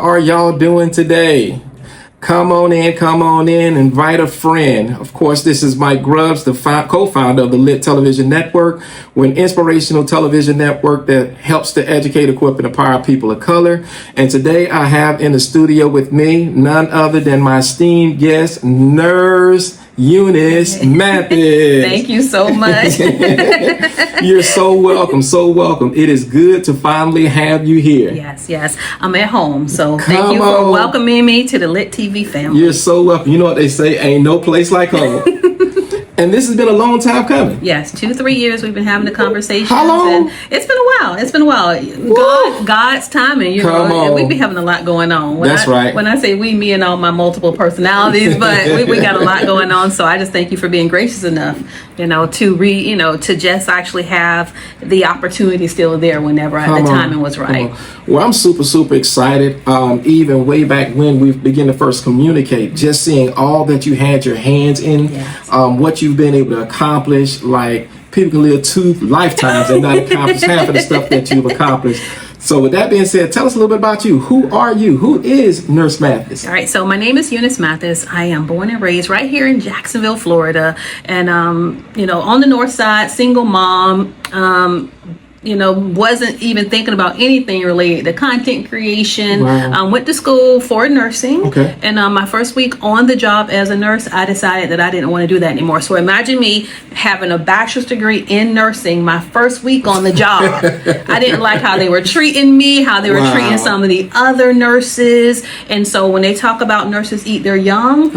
are y'all doing today? Come on in, invite a friend. Of course, this is Mike Grubbs, the co-founder of the Lit Television Network. We're an inspirational television network that helps to educate, equip, and empower people of color. And today I have in the studio with me none other than my esteemed guest, Nurse Eunice Mathis. Thank you so much. You're so welcome, so welcome. It is good to finally have you here. Yes. I'm at home, so thank you for welcoming me to the Lit TV family. You're so welcome. You know what they say, ain't no place like home. And this has been a long time coming. Yes, 2-3 years we've been having the conversation. How long? And it's been a while. God's timing, you know. And we be having a lot going on. That's right. When I say we, me and all my multiple personalities, but we got a lot going on. So I just thank you for being gracious enough, to just actually have the opportunity still there whenever the timing was right. Well, I'm super excited. Even way back when we began to first communicate, just seeing all that you had your hands in, what you've been able to accomplish. Like, people can live 2 lifetimes and not accomplish half of the stuff that you've accomplished. So with that being said, tell us a little bit about you. Who are you? Who is Nurse Mathis? All right, so my name is Eunice Mathis. I am born and raised right here in Jacksonville, Florida. And, on the north side, single mom, wasn't even thinking about anything related to content creation. Wow. Went to school for nursing. Okay. And my first week on the job as a nurse, I decided that I didn't want to do that anymore. So imagine me having a bachelor's degree in nursing my first week on the job. I didn't like how they were treating me, how they were treating some of the other nurses. And so when they talk about nurses eat their young,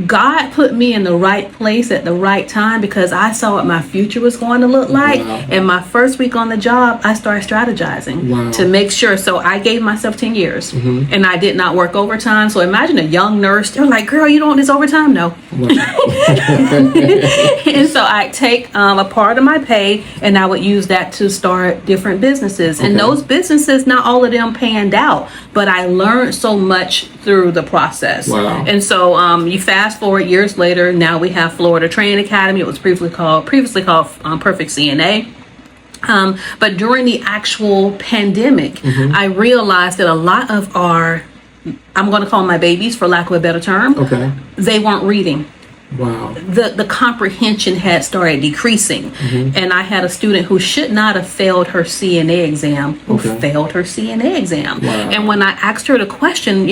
God put me in the right place at the right time, because I saw what my future was going to look like. And my first week on the job, I started strategizing to make sure. So I gave myself 10 years and I did not work overtime. So imagine a young nurse, they're like, girl, you don't want this overtime? No. And so I take a part of my pay and I would use that to start different businesses. And those businesses, not all of them panned out, but I learned so much through the process. And so you fast forward years later, now we have Florida Training Academy. It was previously called Perfect CNA. But during the actual pandemic, I realized that a lot of our, I'm going to call them my babies for lack of a better term, they weren't reading. Wow. The comprehension had started decreasing. And I had a student who should not have failed her CNA exam, who failed her CNA exam. And when I asked her the question,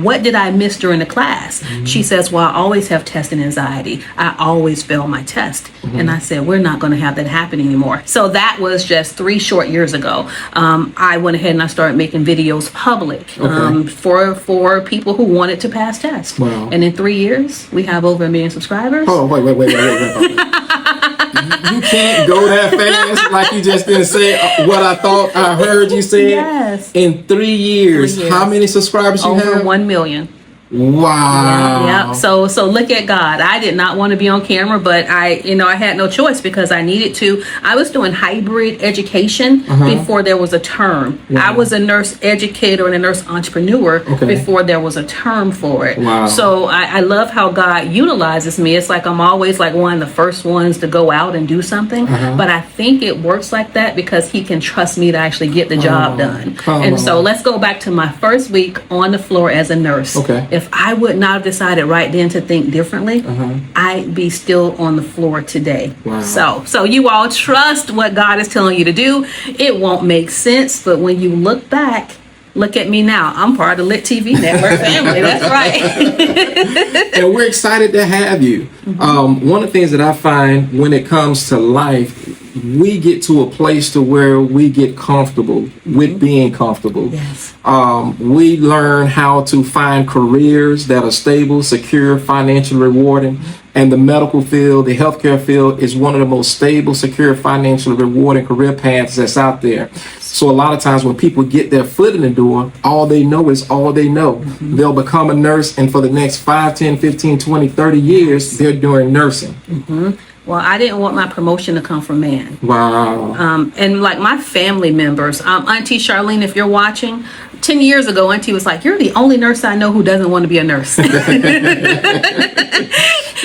what did I miss during the class? She says, well, I always have testing anxiety. I always fail my test. And I said, we're not going to have that happen anymore. So that was just 3 short years ago. I went ahead and I started making videos public for people who wanted to pass tests. And in 3 years, we have over 1 million subscribers. Oh, wait. You can't go that fast. Like, you just didn't say what I thought I heard you say. Yes. In 3 years, how many subscribers you have? Over 1 million. Wow. Yeah. So look at God. I did not want to be on camera, but I had no choice because I needed to. I was doing hybrid education before there was a term. I was a nurse educator and a nurse entrepreneur before there was a term for it. So I love how God utilizes me. It's like I'm always like one of the first ones to go out and do something, but I think it works like that because He can trust me to actually get the job done. So let's go back to my first week on the floor as a nurse. If I would not have decided right then to think differently, I'd be still on the floor today. So you all trust what God is telling you to do. It won't make sense, but when you look back, look at me now. I'm part of the Lit TV Network family. That's right. And we're excited to have you. One of the things that I find when it comes to life, we get to a place to where we get comfortable with being comfortable. We learn how to find careers that are stable, secure, financially rewarding. And the medical field, the healthcare field, is one of the most stable, secure, financially rewarding career paths that's out there. So a lot of times when people get their foot in the door, all they know is all they know. They'll become a nurse, and for the next 5, 10, 15, 20, 30 years, they're doing nursing. Well, I didn't want my promotion to come from man. Wow. And like my family members, Auntie Charlene, if you're watching, 10 years ago, Auntie was like, you're the only nurse I know who doesn't want to be a nurse.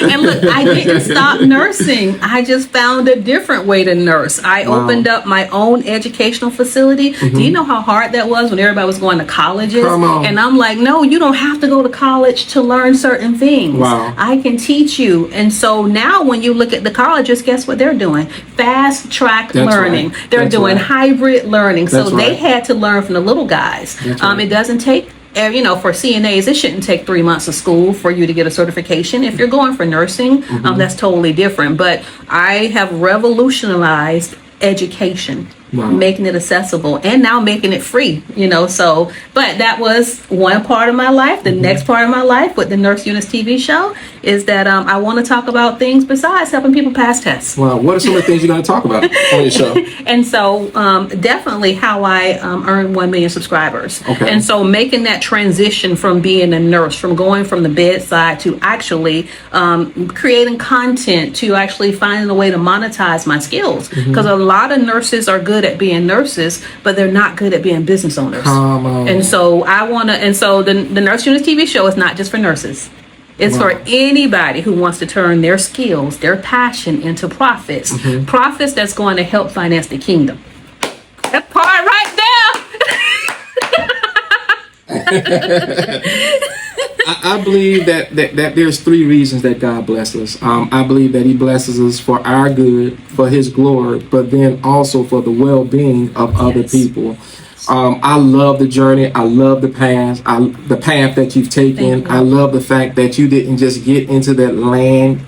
And look, I didn't stop nursing. I just found a different way to nurse. I opened up my own educational facility. Do you know how hard that was when everybody was going to colleges? And I'm like, no, you don't have to go to college to learn certain things. I can teach you. And so now when you look at the colleges, guess what they're doing? Fast track learning. They're doing hybrid learning. So they had to learn from the little guys. It doesn't take, you know, for CNAs, it shouldn't take 3 months of school for you to get a certification. If you're going for nursing, that's totally different. But I have revolutionized education, making it accessible and now making it free, you know. So, but that was one part of my life. The next part of my life with the Nurse Eunice TV show is that I want to talk about things besides helping people pass tests. Wow, what are some of the things you're going to talk about on your show? And so definitely how I earned 1 million subscribers. And so making that transition from being a nurse, from going from the bedside to actually creating content, to actually finding a way to monetize my skills. Because a lot of nurses are good at being nurses, but they're not good at being business owners. And so I want to, and so the Nurse Eunice TV show is not just for nurses. It's for anybody who wants to turn their skills, their passion into profits. Profits that's going to help finance the kingdom. That part right there. I believe that there's 3 reasons that God blesses us. I believe that he blesses us for our good, for his glory, but then also for the well-being of other people. I love the journey. I love the path. The path that you've taken. I love the fact that you didn't just get into that lane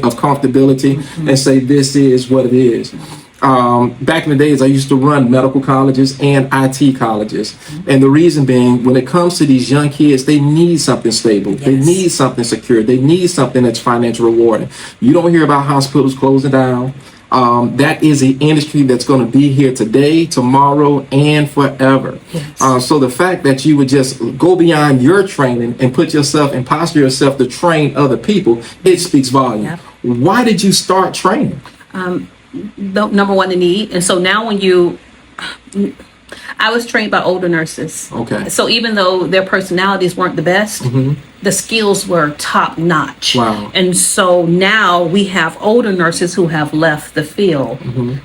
of comfortability and say this is what it is. Back in the days, I used to run medical colleges and IT colleges. And the reason being, when it comes to these young kids, they need something stable. They need something secure. They need something that's financially rewarding. You don't hear about hospitals closing down. That is an industry that's going to be here today, tomorrow, and forever. So the fact that you would just go beyond your training and put yourself and posture yourself to train other people, it speaks volume. Why did you start training? Number one, the need. And so now when I was trained by older nurses. So even though their personalities weren't the best, the skills were top notch. And so now we have older nurses who have left the field.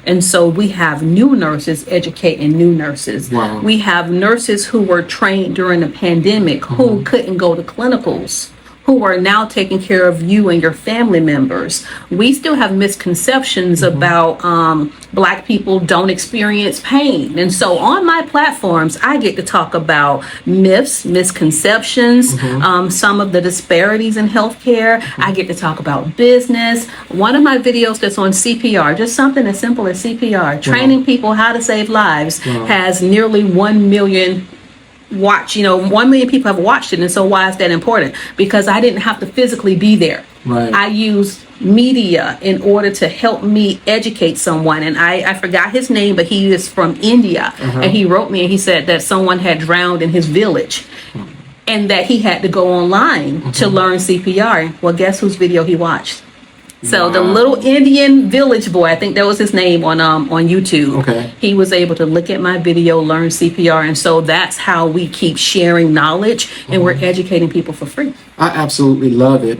And so we have new nurses educating new nurses. We have nurses who were trained during the pandemic who couldn't go to clinicals, who are now taking care of you and your family members. We still have misconceptions about Black people don't experience pain. And so on my platforms, I get to talk about myths, misconceptions, some of the disparities in healthcare. I get to talk about business. One of my videos that's on CPR, just something as simple as CPR, training people how to save lives, has nearly 1 million 1 million people have watched it. And so why is that important? Because I didn't have to physically be there. I used media in order to help me educate someone. And I forgot his name, but he is from India. And he wrote me and he said that someone had drowned in his village and that he had to go online to learn CPR. Well, guess whose video he watched? So the little Indian village boy, I think that was his name on YouTube. He was able to look at my video, learn CPR, and so that's how we keep sharing knowledge, and we're educating people for free. I absolutely love it.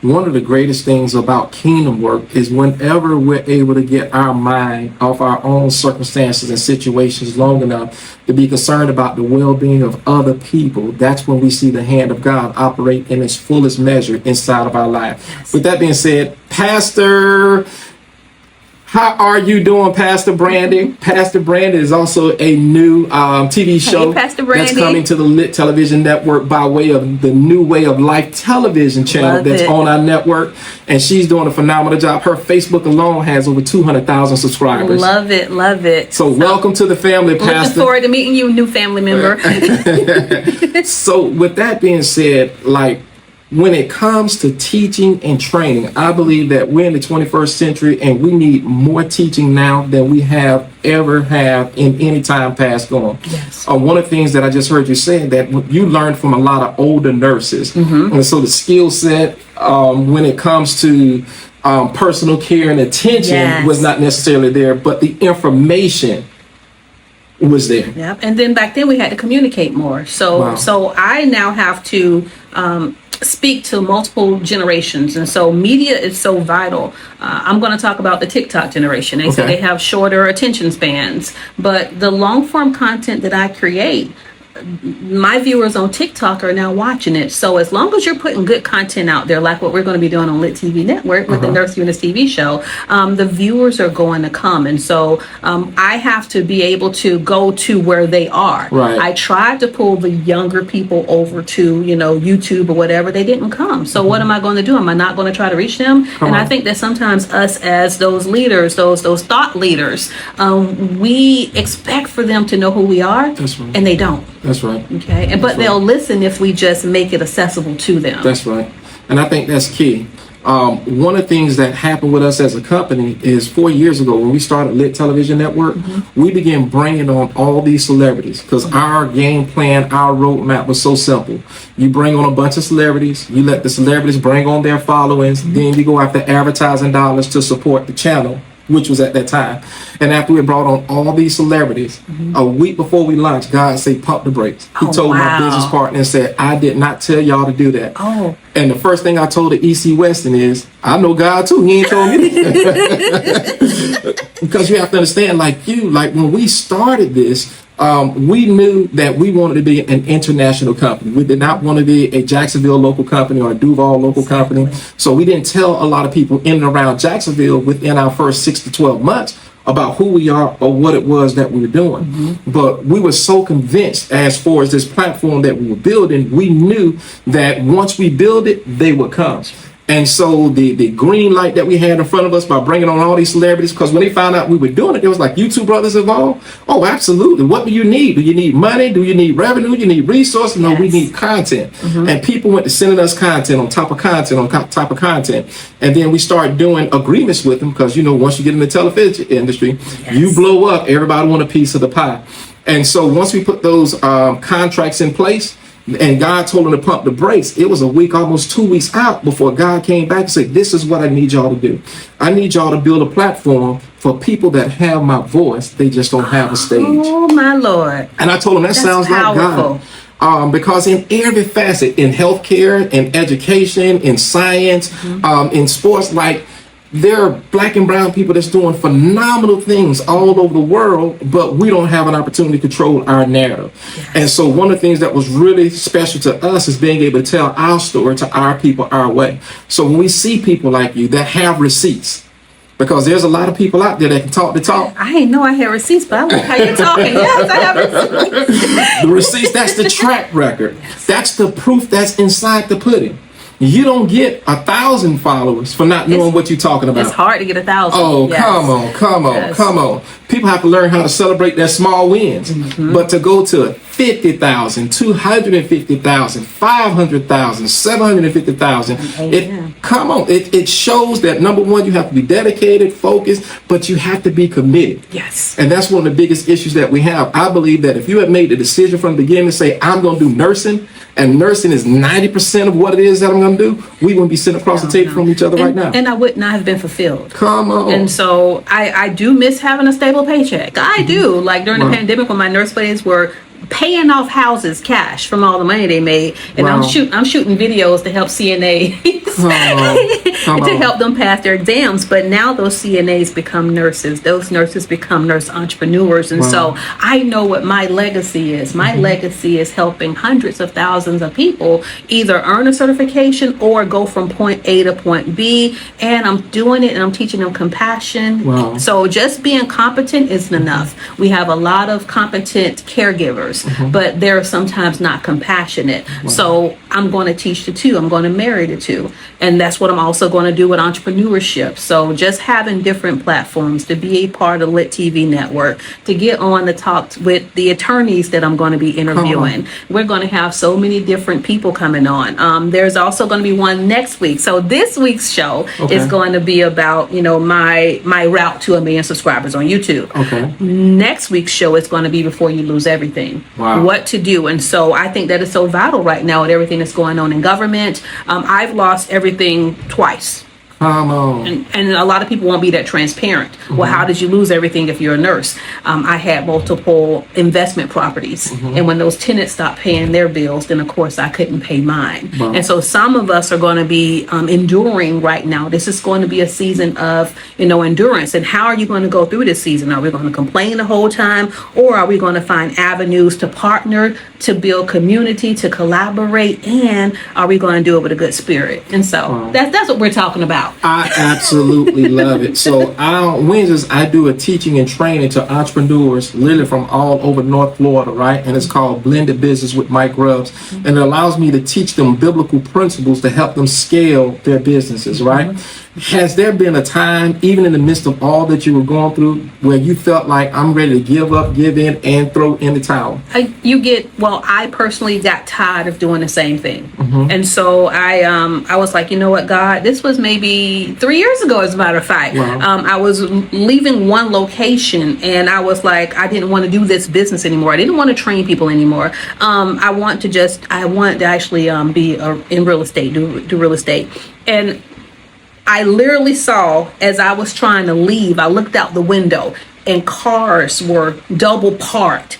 One of the greatest things about kingdom work is whenever we're able to get our mind off our own circumstances and situations long enough to be concerned about the well-being of other people, that's when we see the hand of God operate in its fullest measure inside of our life. With that being said, Pastor, how are you doing, Pastor Brandy? Pastor Brandy is also a new TV show that's coming to the Lit Television Network by way of the New Way of Life television channel on our network. And she's doing a phenomenal job. Her Facebook alone has over 200,000 subscribers. Love it, love it. So welcome to the family, Pastor. Looking forward to meeting you, new family member. So with that being said, when it comes to teaching and training, I believe that we're in the 21st century and we need more teaching now than we have ever in any time past gone. One of the things that I just heard you say, that you learned from a lot of older nurses. And so the skill set when it comes to personal care and attention was not necessarily there, but the information was there. Yep. And then back then we had to communicate more. So I now have to speak to multiple generations, and so media is so vital. I'm going to talk about the TikTok generation. They say they have shorter attention spans, but the long form content that I create, my viewers on TikTok are now watching it. So as long as you're putting good content out there, like what we're going to be doing on Lit TV Network with the Nurse Eunice TV Show, the viewers are going to come. And so I have to be able to go to where they are. Right. I tried to pull the younger people over to, YouTube or whatever. They didn't come. So what am I going to do? Am I not going to try to reach them? I think that sometimes us as those leaders, those thought leaders, we expect for them to know who we are. That's right. And they don't. That's right. Okay, but they'll listen if we just make it accessible to them. That's right. And I think that's key. One of the things that happened with us as a company is 4 years ago when we started Lit Television Network, we began bringing on all these celebrities because our game plan, our roadmap was so simple. You bring on a bunch of celebrities, you let the celebrities bring on their followings, then you go after advertising dollars to support the channel, which was at that time. And after we brought on all these celebrities, a week before we launched, God said, pump the brakes. He told my business partner and said, I did not tell y'all to do that. And the first thing I told the EC Weston is, I know God too. He ain't told me that. Because you have to understand, like when we started this, we knew that we wanted to be an international company. We did not want to be a Jacksonville local company or a Duval local company. So we didn't tell a lot of people in and around Jacksonville within our first 6 to 12 months about who we are or what it was that we were doing. But we were so convinced as far as this platform that we were building, we knew that once we build it, they would come. And so the green light that we had in front of us by bringing on all these celebrities, because when they found out we were doing it, it was like, you two brothers involved? Oh, absolutely. What do you need? Do you need money? Do you need revenue? Do you need resources? No, we need content. And people went to sending us content on top of content on top of content. And then we started doing agreements with them because, once you get in the television industry, you blow up, everybody want a piece of the pie. And so once we put those contracts in place, and God told him to pump the brakes, it was a week, almost 2 weeks out before God came back and said, this is what I need y'all to do. I need y'all to build a platform for people that have my voice. They just don't have a stage. Oh, my Lord. And I told him, that sounds powerful. Like God. Because in every facet, in healthcare, in education, in science, in sports, there are black and brown people that's doing phenomenal things all over the world, but we don't have an opportunity to control our narrative. And so one of the things that was really special to us is being able to tell our story to our people our way. So when we see people like you that have receipts, because there's a lot of people out there that can talk the talk. I didn't know I had receipts, but I like how you're talking. Yes, I have receipts. The receipts, that's the track record. That's the proof that's inside the pudding. You don't get 1,000 followers for not knowing what you're talking about. It's hard to get 1,000. Oh, come on. People have to learn how to celebrate their small wins. But to go to 50,000, 250,000, 500,000, 750,000, it shows that, number one, you have to be dedicated, focused, but you have to be committed. Yes. And that's one of the biggest issues that we have. I believe that if you have made the decision from the beginning to say, I'm going to do nursing, and nursing is 90% of what it is that I'm going to do, we wouldn't be sitting across the table from each other right now. And I would not have been fulfilled. Come on. And so I do miss having a stable paycheck. I do. Like during the pandemic when my nurse buddies were paying off houses cash from all the money they made, and I'm shooting videos to help CNAs to help them pass their exams. But now those CNAs become nurses, those nurses become nurse entrepreneurs, and so I know what my legacy is. My legacy is helping hundreds of thousands of people either earn a certification or go from point A to point B, and I'm doing it and I'm teaching them compassion. So just being competent isn't enough. We have a lot of competent caregivers, but they're sometimes not compassionate. So I'm going to teach the two. I'm going to marry the two. And that's what I'm also going to do with entrepreneurship. So just having different platforms to be a part of Lit TV Network, to get on the talk with the attorneys that I'm going to be interviewing. We're going to have so many different people coming on. There's also going to be one next week. So this week's show is going to be about, my route to 1 million subscribers on YouTube. Next week's show is going to be Before You Lose Everything. What to do. And so I think that is so vital right now with everything that's going on in government. I've lost everything twice. Come on. And a lot of people won't be that transparent. Well, how did you lose everything if you're a nurse? I had multiple investment properties. And when those tenants stopped paying their bills, then of course I couldn't pay mine. Wow. And so some of us are going to be enduring right now. This is going to be a season of, endurance. And how are you going to go through this season? Are we going to complain the whole time? Or are we going to find avenues to partner, to build community, to collaborate? And are we going to do it with a good spirit? And so that's what we're talking about. I absolutely love it. So on Wednesdays, I do a teaching and training to entrepreneurs literally from all over North Florida, right? And it's called Blended Business with Mike Grubbs. And it allows me to teach them biblical principles to help them scale their businesses, right? Has there been a time, even in the midst of all that you were going through, where you felt like I'm ready to give up, give in, and throw in the towel? I personally got tired of doing the same thing. And so I was like, you know what, God, this was maybe 3 years ago, as a matter of fact. Wow. I was leaving one location and I was like, I didn't want to do this business anymore. I didn't want to train people anymore. I want to actually be in real estate, do real estate. And I literally saw, as I was trying to leave, I looked out the window and cars were double parked.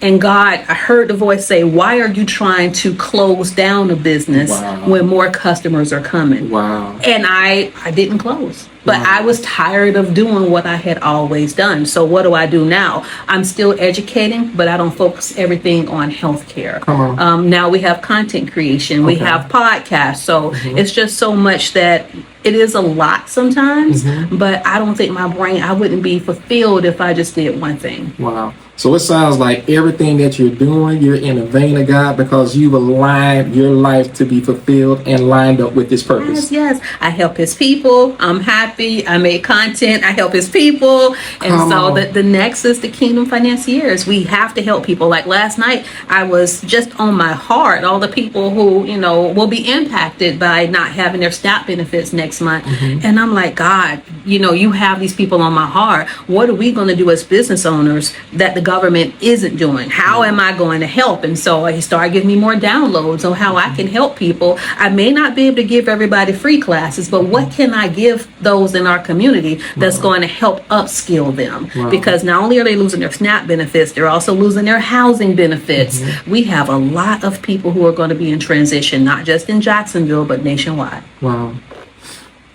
And God, I heard the voice say, why are you trying to close down a business when more customers are coming? Wow. And I didn't close. But I was tired of doing what I had always done. So what do I do now? I'm still educating, but I don't focus everything on healthcare. Come on. Now we have content creation. We have podcasts. So it's just so much that it is a lot sometimes. But I don't think I wouldn't be fulfilled if I just did one thing. Wow. So it sounds like everything that you're doing, you're in the vein of God because you've aligned your life to be fulfilled and lined up with His purpose. Yes. I help His people. I'm happy. I make content. I help His people. And the next is the Kingdom Financiers. We have to help people. Like last night, I was just on my heart, all the people who, will be impacted by not having their SNAP benefits next month. And I'm like, God, you have these people on my heart. What are we going to do as business owners that the government isn't doing? How am I going to help? And so he started giving me more downloads on how I can help people. I may not be able to give everybody free classes, but what can I give those in our community that's going to help upskill them? Because not only are they losing their SNAP benefits, they're also losing their housing benefits. We have a lot of people who are going to be in transition, not just in Jacksonville, but nationwide. Wow.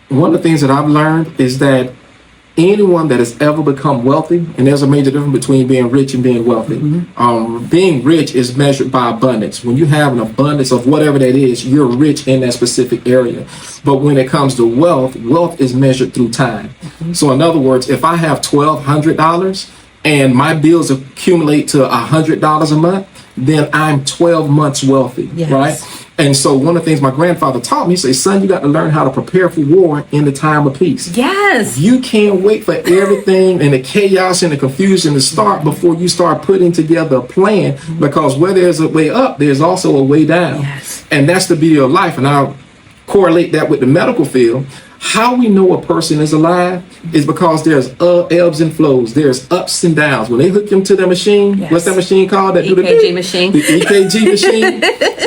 One of the things that I've learned is that anyone that has ever become wealthy, and there's a major difference between being rich and being wealthy. Being rich is measured by abundance. When you have an abundance of whatever that is, you're rich in that specific area. But when it comes to wealth, wealth is measured through time. So in other words, if I have $1,200 and my bills accumulate to $100 a month, then I'm 12 months wealthy, right? And so one of the things my grandfather taught me, he said, son, you got to learn how to prepare for war in the time of peace. Yes. You can't wait for everything and the chaos and the confusion to start before you start putting together a plan, because where there's a way up, there's also a way down. Yes. And that's the beauty of life. And I'll correlate that with the medical field. How we know a person is alive is because there's ebbs and flows. There's ups and downs. When they hook them to the machine, what's that machine called? That EKG machine. The EKG machine.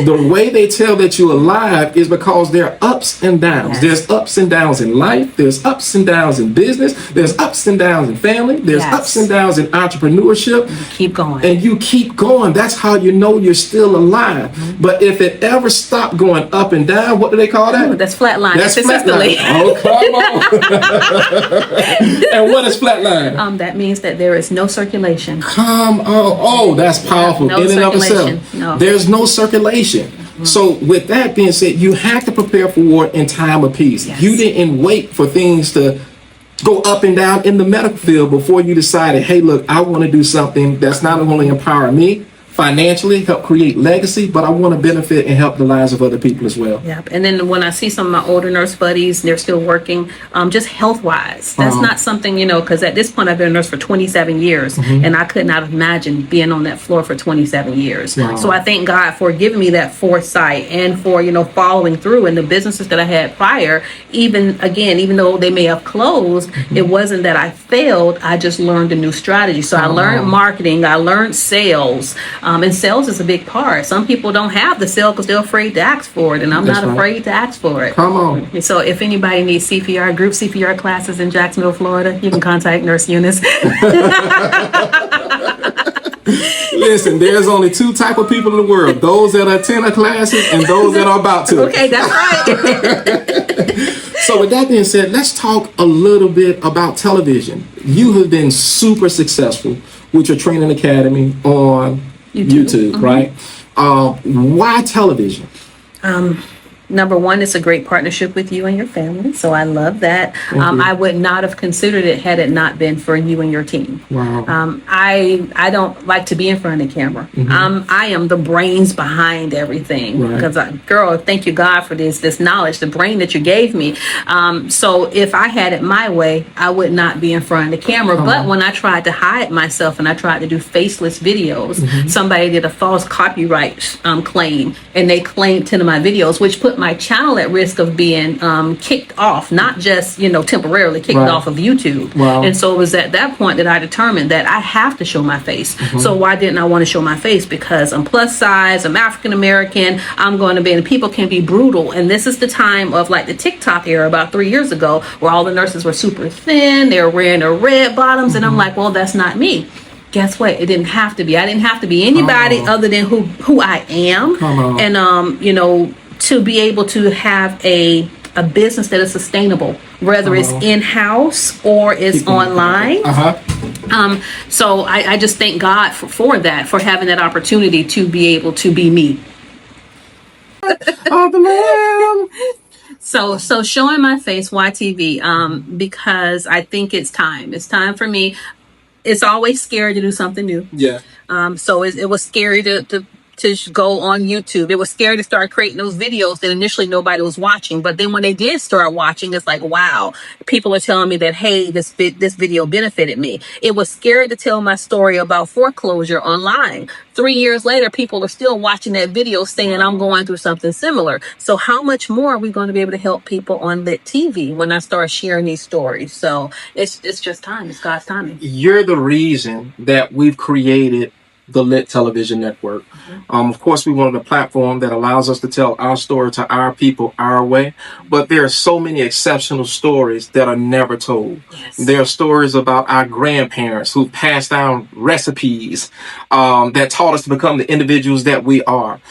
The way they tell that you're alive is because there are ups and downs. There's ups and downs in life. There's ups and downs in business. There's ups and downs in family. There's ups and downs in entrepreneurship. Keep going. And you keep going. That's how you know you're still alive. But if it ever stopped going up and down, what do they call that? That's flatline. That's flatline. Oh, come on. And what is flatline? That means that there is no circulation. Come on. Oh, that's powerful in and of itself. No. There's no circulation. So with that being said, you have to prepare for war in time of peace. You didn't wait for things to go up and down in the medical field before you decided, hey, look, I want to do something that's not only empower me financially, help create legacy, but I want to benefit and help the lives of other people as well. Yep. And then when I see some of my older nurse buddies, they're still working, just health-wise. That's not something, because at this point I've been a nurse for 27 years, and I could not imagine being on that floor for 27 years. So I thank God for giving me that foresight and for, following through in the businesses that I had prior. Even though they may have closed, it wasn't that I failed. I just learned a new strategy. So I learned marketing. I learned sales. And sales is a big part. Some people don't have the sale because they're afraid to ask for it, and I'm not afraid to ask for it. Come on. So if anybody needs CPR, group CPR classes in Jacksonville, Florida, you can contact Nurse Eunice. Listen, there's only two type of people in the world: those that attend our classes and those that are about to. Okay, that's right. So with that being said, let's talk a little bit about television. You have been super successful with your training academy on YouTube, right? Why television? Number one, it's a great partnership with you and your family, so I love that. I would not have considered it had it not been for you and your team. Wow. I don't like to be in front of the camera. I am the brains behind everything, because girl, thank you God for this knowledge, the brain that you gave me. So if I had it my way, I would not be in front of the camera. But when I tried to hide myself and I tried to do faceless videos, somebody did a false copyright claim, and they claimed 10 of my videos, which put my channel at risk of being kicked off, not just temporarily kicked off of YouTube. And so it was at that point that I determined that I have to show my face. So why didn't I want to show my face? Because I'm plus size, I'm African American, I'm going to be, and people can be brutal. And this is the time of like the TikTok era about 3 years ago, where all the nurses were super thin, they were wearing their red bottoms, and I'm like, well, that's not me. Guess what? It didn't have to be. I didn't have to be anybody other than who I am. And to be able to have a business that is sustainable, whether it's in-house or it's online. So I just thank God for that, for having that opportunity to be able to be me. So showing my face, why TV? Because I think it's time. It's time for me. It's always scary to do something new. Yeah. So it was scary to go on YouTube. It was scary to start creating those videos that initially nobody was watching. But then when they did start watching, it's like, wow, people are telling me that, hey, this video benefited me. It was scary to tell my story about foreclosure online. 3 years later, people are still watching that video saying I'm going through something similar. So how much more are we going to be able to help people on lit TV when I start sharing these stories? So it's just time. It's God's timing. You're the reason that we've created the Lit Television Network. Of course, we wanted a platform that allows us to tell our story to our people our way, but there are so many exceptional stories that are never told. There are stories about our grandparents who passed down recipes that taught us to become the individuals that we are.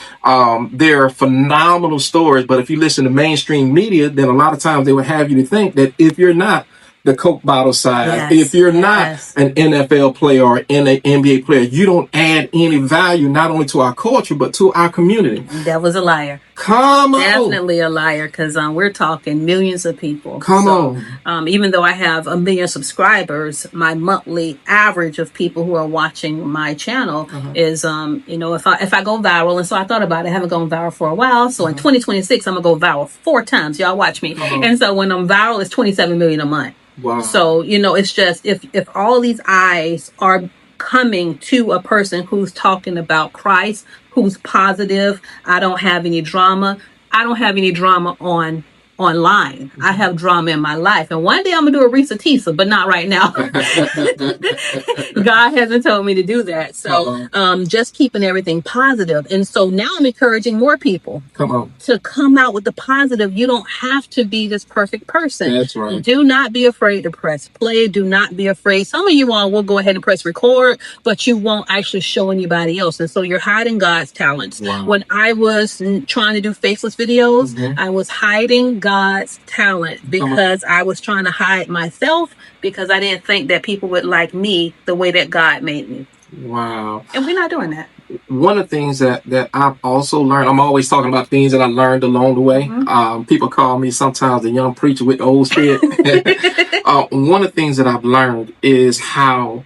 There are phenomenal stories, but if you listen to mainstream media, then a lot of times they would have you to think that if you're not the Coke bottle size, if you're not an NFL player or an NBA player, you don't add any value not only to our culture but to our community. That was a liar. Come on. Definitely a liar, because we're talking millions of people. Come on. Even though I have 1 million subscribers, my monthly average of people who are watching my channel is, if I go viral, and so I thought about it, I haven't gone viral for a while. So in 2026, I'm going to go viral 4 times. Y'all watch me. And so when I'm viral, it's 27 million a month. Wow. So, it's just, if all these eyes are coming to a person who's talking about Christ, who's positive, I don't have any drama. I don't have any drama online. I have drama in my life. And one day I'm going to do a Risa Tisa, but not right now. God hasn't told me to do that. So just keeping everything positive. And so now I'm encouraging more people to come out with the positive. You don't have to be this perfect person. That's right. Do not be afraid to press play. Do not be afraid. Some of you all will go ahead and press record, but you won't actually show anybody else. And so you're hiding God's talents. Wow. When I was trying to do faceless videos, I was hiding God's talent because I was trying to hide myself, because I didn't think that people would like me the way that God made me. Wow. And we're not doing that. One of the things that I've also learned, I'm always talking about things that I learned along the way. People call me sometimes the young preacher with the old spirit. One of the things that I've learned is how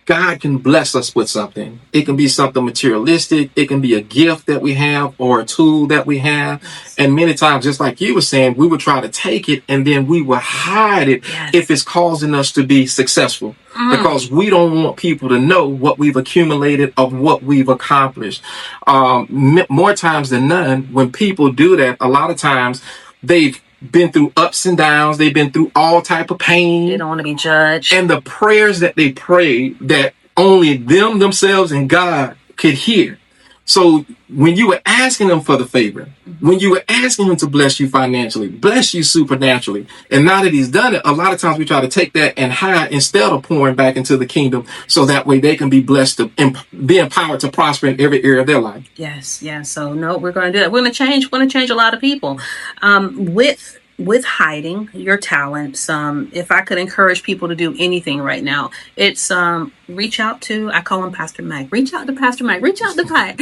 God can bless us with something. It can be something materialistic. It can be a gift that we have or a tool that we have. And many times, just like you were saying, we would try to take it and then we will hide it if it's causing us to be successful. Because we don't want people to know what we've accumulated, of what we've accomplished. More times than none, when people do that, a lot of times they've been through ups and downs. They've been through all type of pain. They don't want to be judged. And the prayers that they pray that only themselves and God could hear. So when you were asking him for the favor, when you were asking him to bless you financially, bless you supernaturally, and now that he's done it, a lot of times we try to take that and hide instead of pouring back into the kingdom, so that way they can be blessed to be empowered to prosper in every area of their life. Yes. So no, we're going to do that. We're going to change a lot of people. With hiding your talents, if I could encourage people to do anything right now, it's reach out to, I call him Pastor Mike. Reach out to Pastor Mike. Reach out to Mike.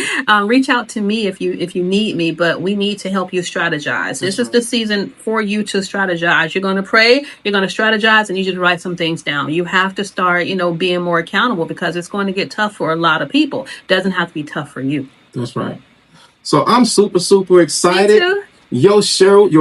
Reach out to me if you need me. But we need to help you strategize. This is the season for you to strategize. You're going to pray. You're going to strategize, and you just write some things down. You have to start, being more accountable, because it's going to get tough for a lot of people. It doesn't have to be tough for you. That's right. So I'm super, super excited. Me too. Your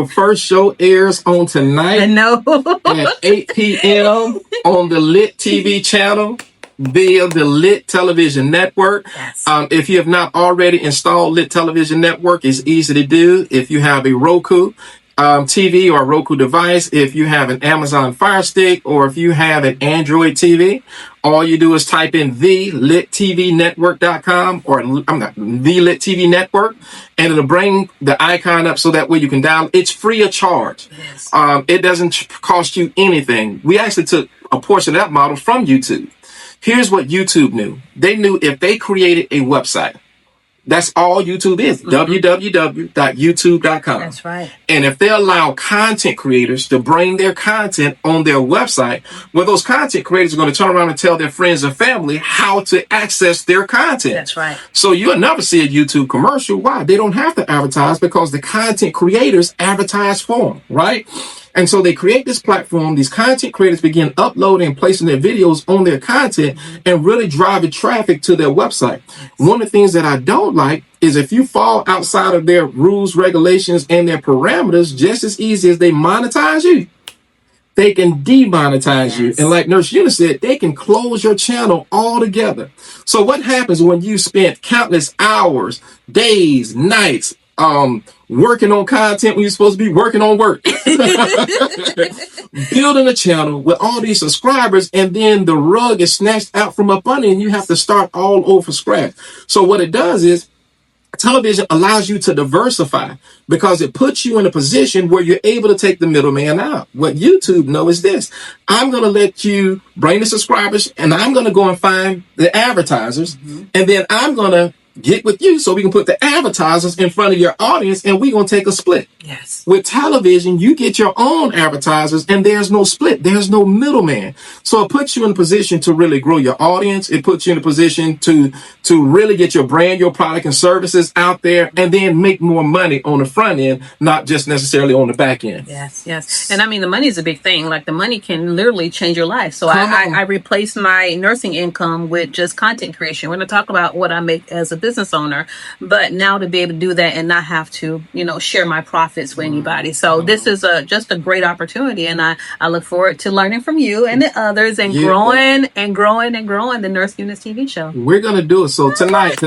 first show airs on tonight. I know. At 8 p.m. on the Lit TV channel via the Lit Television Network. Yes. If you have not already installed Lit Television Network, it's easy to do. If you have a Roku TV or a Roku device, if you have an Amazon Fire Stick, or if you have an Android TV, all you do is type in thelitvnetwork.com, or the Lit TV Network, and it'll bring the icon up so that way you can download. It's free of charge. Yes. It doesn't cost you anything. We actually took a portion of that model from YouTube. Here's what YouTube knew. They knew if they created a website, that's all YouTube is, www.youtube.com. That's right. And if they allow content creators to bring their content on their website, well, those content creators are going to turn around and tell their friends and family how to access their content. That's right. So you'll never see a YouTube commercial. Why? They don't have to advertise, because the content creators advertise for them, right? And so they create this platform. These content creators begin uploading and placing their videos on their content and really driving traffic to their website. One of the things that I don't like is if you fall outside of their rules, regulations, and their parameters, just as easy as they monetize you, they can demonetize you. And like Nurse Eunice said, they can close your channel altogether. So what happens when you spent countless hours, days, nights, working on content when you're supposed to be working on work, building a channel with all these subscribers, and then the rug is snatched out from up under and you have to start all over from scratch. So what it does is, television allows you to diversify, because it puts you in a position where you're able to take the middleman out. What YouTube knows is this: I'm going to let you bring the subscribers, and I'm going to go and find the advertisers, and then I'm going to get with you so we can put the advertisers in front of your audience, and we're going to take a split. Yes. With television, you get your own advertisers, and there's no split. There's no middleman. So it puts you in a position to really grow your audience. It puts you in a position to really get your brand, your product and services out there, and then make more money on the front end, not just necessarily on the back end. Yes. And I mean, the money is a big thing. Like, the money can literally change your life. So I replaced my nursing income with just content creation. We're going to talk about what I make as a business owner, but now to be able to do that and not have to, share my profits with anybody. So this is just a great opportunity, and I look forward to learning from you and the others, and growing the Nurse Eunice TV show. We're gonna do it. So tonight.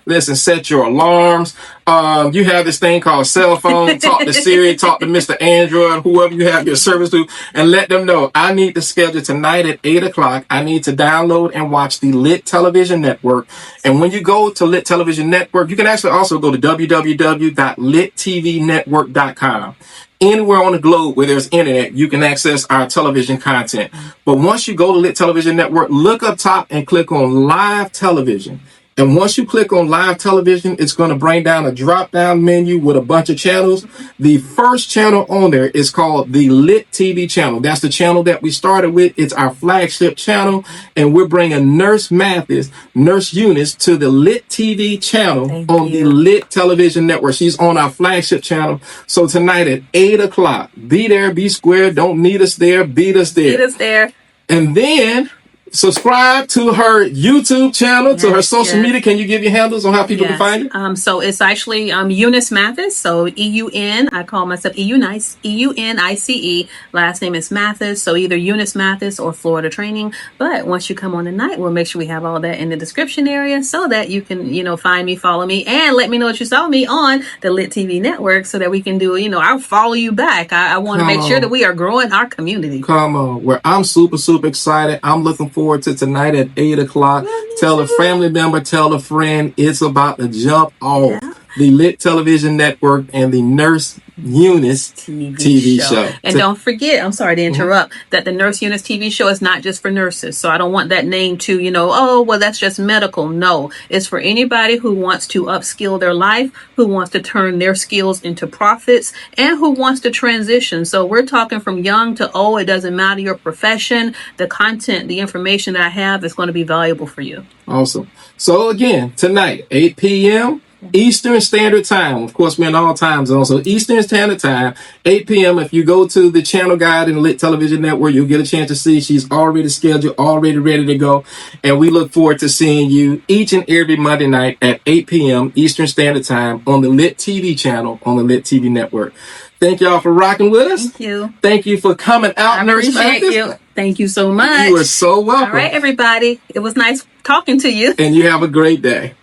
Listen, set your alarms. You have this thing called cell phone. Talk to Siri, talk to Mr. Android, whoever you have your service to, and let them know I need to schedule tonight at 8:00. I need to download and watch the Lit Television Network. And when you go to Lit Television Network, you can actually also go to www.littvnetwork.com. Anywhere on the globe where there's internet, you can access our television content. But once you go to Lit Television Network, look up top and click on Live Television. And once you click on Live Television, it's going to bring down a drop-down menu with a bunch of channels. The first channel on there is called the Lit TV channel. That's the channel that we started with. It's our flagship channel. And we're bringing Nurse Eunice to the Lit TV channel on the Lit Television Network. She's on our flagship channel. So tonight at 8:00, be there, be square. Don't meet us there, beat us there. Beat us there. And then subscribe to her YouTube channel, to her social media. Can you give your handles on how people can find it? So it's actually Eunice Mathis. So EUN. I call myself EUNICE. EUNICE. Last name is Mathis. So either Eunice Mathis or Florida Training. But once you come on tonight, we'll make sure we have all that in the description area so that you can, find me, follow me, and let me know that you saw me on the Lit TV Network so that we can do, I'll follow you back. I want to make sure that we are growing our community. Come on. I'm super, super excited. I'm looking forward forward to tonight at 8 o'clock. Tell a family member, tell a friend. It's about to jump off. The Lit Television Network and the Nurse Eunice TV show. And don't forget, I'm sorry to interrupt, that the Nurse Eunice TV show is not just for nurses. So I don't want that name to, oh, well, that's just medical. No, it's for anybody who wants to upskill their life, who wants to turn their skills into profits, and who wants to transition. So we're talking from young to old. It doesn't matter your profession. The content, the information that I have is going to be valuable for you. Awesome. So again, tonight, 8 p.m. Eastern Standard Time. Of course, we're in all time zones. So Eastern Standard Time, 8 p.m. If you go to the channel guide in the Lit Television Network, you'll get a chance to see she's already scheduled, already ready to go. And we look forward to seeing you each and every Monday night at 8 p.m. Eastern Standard Time on the Lit TV channel on the Lit TV Network. Thank y'all for rocking with us. Thank you. Thank you for coming out, I Nurse appreciate Mathis. you. Thank you so much. You are so welcome. All right, everybody. It was nice talking to you. And you have a great day.